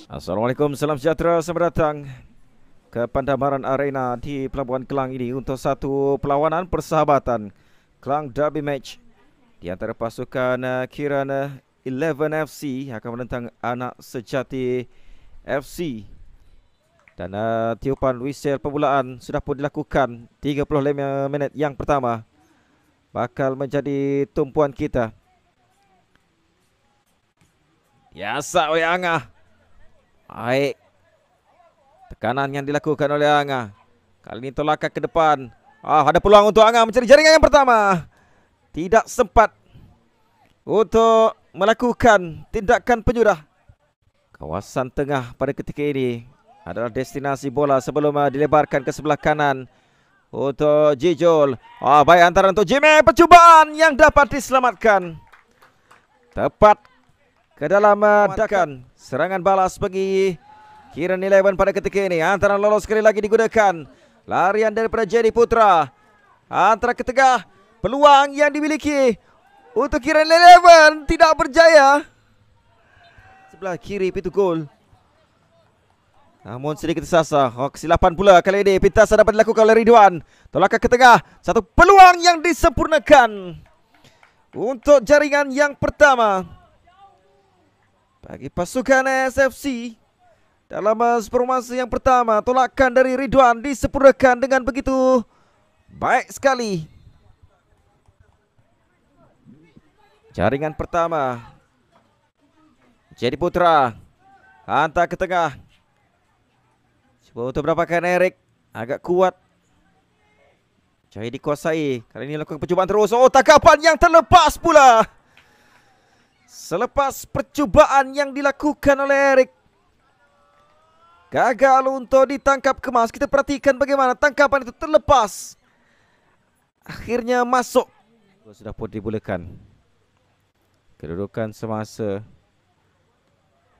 Assalamualaikum, salam sejahtera, selamat datang ke Pandamaran Arena di Pelabuhan Kelang ini untuk satu perlawanan persahabatan Kelang Derby Match di antara pasukan Kiran 11 FC akan menentang Anak Sejati FC. Dan tiupan whistle permulaan sudah pun dilakukan. 35 minit yang pertama bakal menjadi tumpuan kita. Biasa oleh Angah. Baik. Tekanan yang dilakukan oleh Angah. Kali ini tolakan ke depan. Ada peluang untuk Angah mencari jaringan yang pertama. Tidak sempat untuk melakukan tindakan penyudah. Kawasan tengah pada ketika ini adalah destinasi bola sebelum dilebarkan ke sebelah kanan untuk Jijol. Baik antara untuk Jimmy. Percubaan yang dapat diselamatkan. Tepat ke dalam dakan. Serangan balas bagi Kiran 11 pada ketika ini. Antara lolos sekali lagi digunakan. Larian daripada Jadi Putra. Antara ke tengah. Peluang yang dimiliki untuk Kiran 11 tidak berjaya. Sebelah kiri pintu gol. Namun sedikit tersasar. Kesilapan pula kali ini. Pintasan dapat dilakukan oleh Ridwan. Tolakan ke tengah. Satu peluang yang disempurnakan untuk jaringan yang pertama bagi pasukan SFC. Dalam formasi yang pertama, tolakan dari Ridwan disempurnakan dengan begitu baik sekali. Jaringan pertama Jadi Putra. Hantar ke tengah. Coba untuk mendapatkan Erik. Agak kuat. Cari dikuasai. Kali ini lakukan percubaan terus. Tangkapan yang terlepas pula. Selepas percubaan yang dilakukan oleh Erik, gagal untuk ditangkap kemas. Kita perhatikan bagaimana tangkapan itu terlepas. Akhirnya masuk. Sudah pun dibolehkan. Kedudukan semasa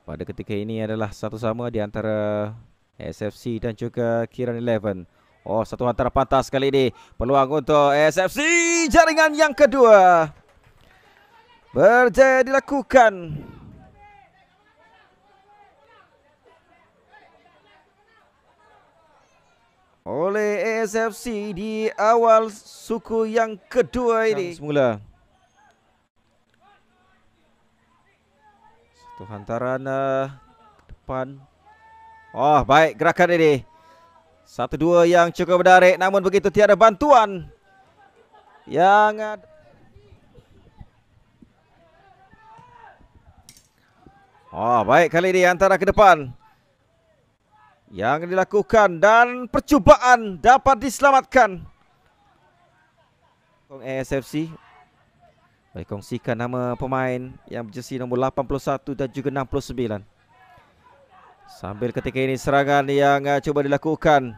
pada ketika ini adalah satu sama di antara SFC dan juga Kiran 11. Satu antara pantas kali ini. Peluang untuk SFC. Jaringan yang kedua berjaya dilakukan oleh SFC di awal suku yang kedua ini. Semula satu hantaran ke depan. Baik gerakan ini. 1-2 yang cukup menarik, namun begitu tiada bantuan yang ada. Baik kali ini antara ke depan yang dilakukan dan percubaan dapat diselamatkan. SFC baik kongsikan nama pemain yang berjersey nombor 81 dan juga 69. Sambil ketika ini serangan yang cuba dilakukan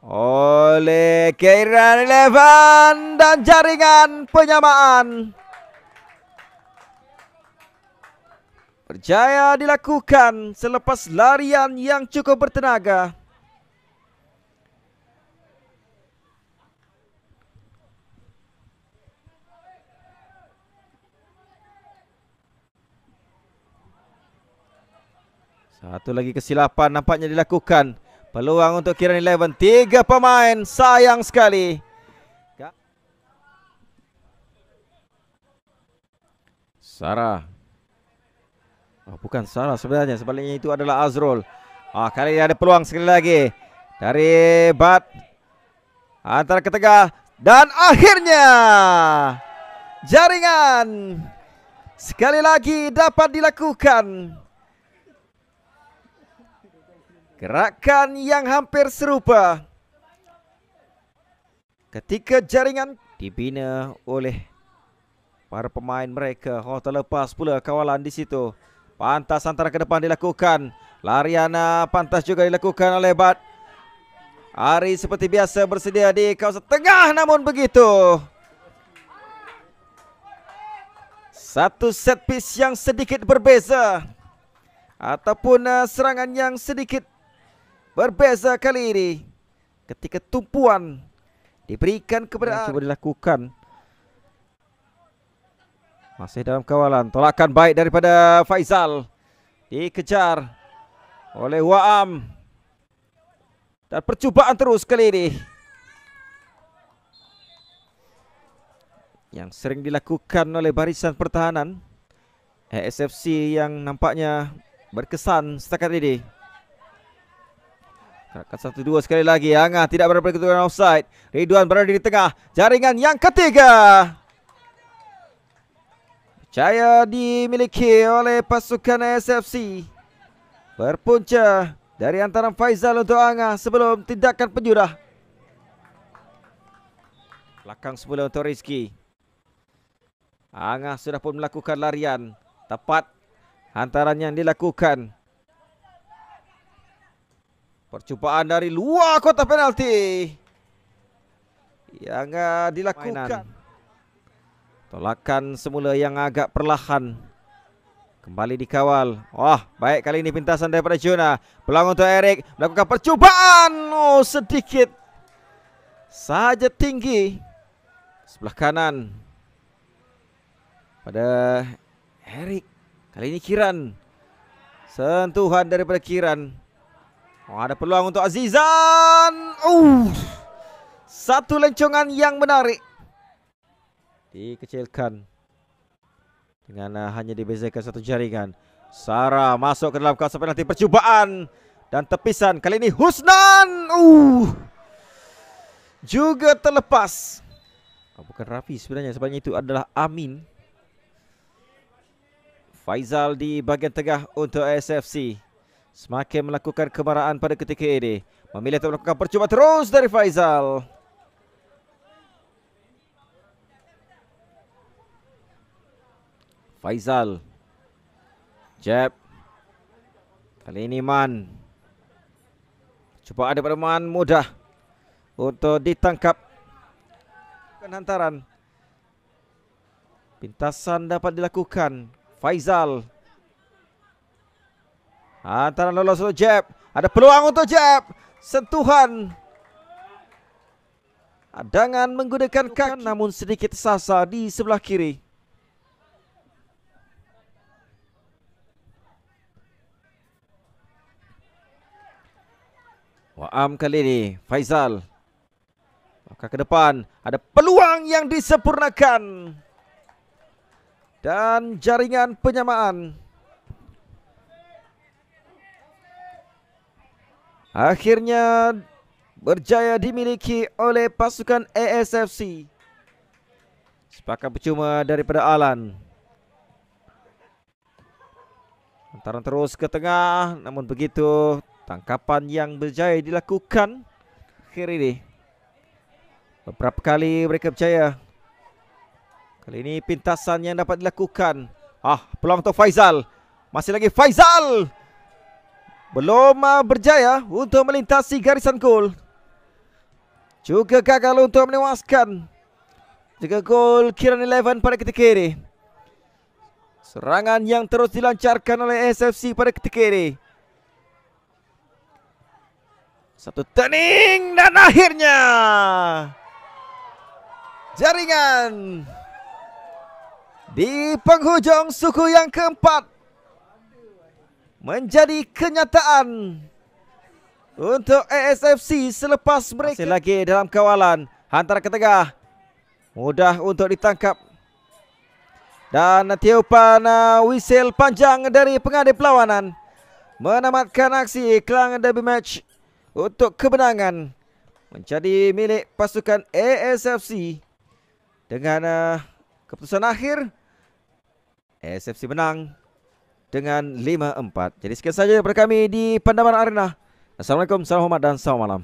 oleh Kiran 11 dan jaringan penyamaan berjaya dilakukan selepas larian yang cukup bertenaga. Satu lagi kesilapan nampaknya dilakukan. Peluang untuk Kiran 11. 3 pemain. Sayang sekali. Sarah. Bukan Sarah sebenarnya. Sebaliknya itu adalah Azrul. Kali ini ada peluang sekali lagi dari Bat. Antara ke tengah. Dan akhirnya jaringan sekali lagi dapat dilakukan. Gerakan yang hampir serupa ketika jaringan dibina oleh para pemain mereka. Terlepas pula kawalan di situ. Pantas antara ke depan dilakukan. Larian pantas juga dilakukan oleh Bat. Ari seperti biasa bersedia di kawasan tengah, namun begitu. Satu set piece yang sedikit berbeza. Ataupun serangan yang sedikit berbeza kali ini. Ketika tumpuan diberikan kepada Ari. Coba dilakukan Masih dalam kawalan. Tolakan baik daripada Faizal. Dikejar oleh Waam. Dan percubaan terus kali ini. Yang sering dilakukan oleh barisan pertahanan ASFC yang nampaknya berkesan setakat ini. Gerakan 1-2 sekali lagi. Angah tidak berada pada kedudukan offside. Ridwan berada di tengah. Jaringan yang ketiga. Jaya dimiliki oleh pasukan ASFC. Berpunca dari antara Faizal untuk Angah sebelum tindakan penjurah. Belakang semula untuk Rizky. Angah sudah pun melakukan larian. Tepat hantaran yang dilakukan. Percubaan dari luar kotak penalti yang dilakukan. Tolakan semula yang agak perlahan. Kembali dikawal. Wah, baik kali ini pintasan daripada Jona. Peluang untuk Erik. Melakukan percubaan. Oh, sedikit saja tinggi. Sebelah kanan. Pada Erik. Kali ini Kiran. Sentuhan daripada Kiran. Oh, ada peluang untuk Azizan. Satu lencongan yang menarik. Dikecilkan dengan hanya dibezakan satu jaringan. Sarah masuk ke dalam kawasan penalti. Percubaan dan tepisan. Kali ini Husnan juga terlepas. Bukan Rafi sebenarnya. Sebenarnya itu adalah Amin. Faizal di bahagian tengah untuk ASFC. Semakin melakukan kemarahan pada ketika ini. Memilih untuk melakukan percubaan terus dari Faizal. Faizal. Jab. Kali ini Man. Cuba ada pada Man mudah untuk ditangkap. Bukan hantaran. Pintasan dapat dilakukan. Faizal. Hantaran lolos untuk jab. Ada peluang untuk jab. Sentuhan. Dengan menggunakan kaki namun sedikit sasa di sebelah kiri. Waam kali ini Faizal. Maka ke depan ada peluang yang disempurnakan. Dan jaringan penyamaan. Akhirnya berjaya dimiliki oleh pasukan ASFC. Sepakat percuma daripada Alan. Hantaran terus ke tengah. Namun begitu tangkapan yang berjaya dilakukan akhir ini. Beberapa kali mereka berjaya. Kali ini pintasan yang dapat dilakukan. Peluang untuk Faizal. Masih lagi Faizal. Belum berjaya untuk melintasi garisan gol. Juga gagal untuk menewaskan. Juga gol Kiran 11 pada ketika ini. Serangan yang terus dilancarkan oleh SFC pada ketika ini. Satu turning dan akhirnya jaringan di penghujung suku yang keempat menjadi kenyataan untuk ASFC selepas mereka masih lagi dalam kawalan. Hantar ke tengah. Mudah untuk ditangkap. Dan tiupan whistle panjang dari pengadil perlawanan menamatkan aksi kelang derby match untuk kemenangan menjadi milik pasukan ASFC. Dengan keputusan akhir ASFC menang dengan 5-4. Jadi sekian saja daripada kami di Pandaman Arena. Assalamualaikum, salam hormat dan salam malam.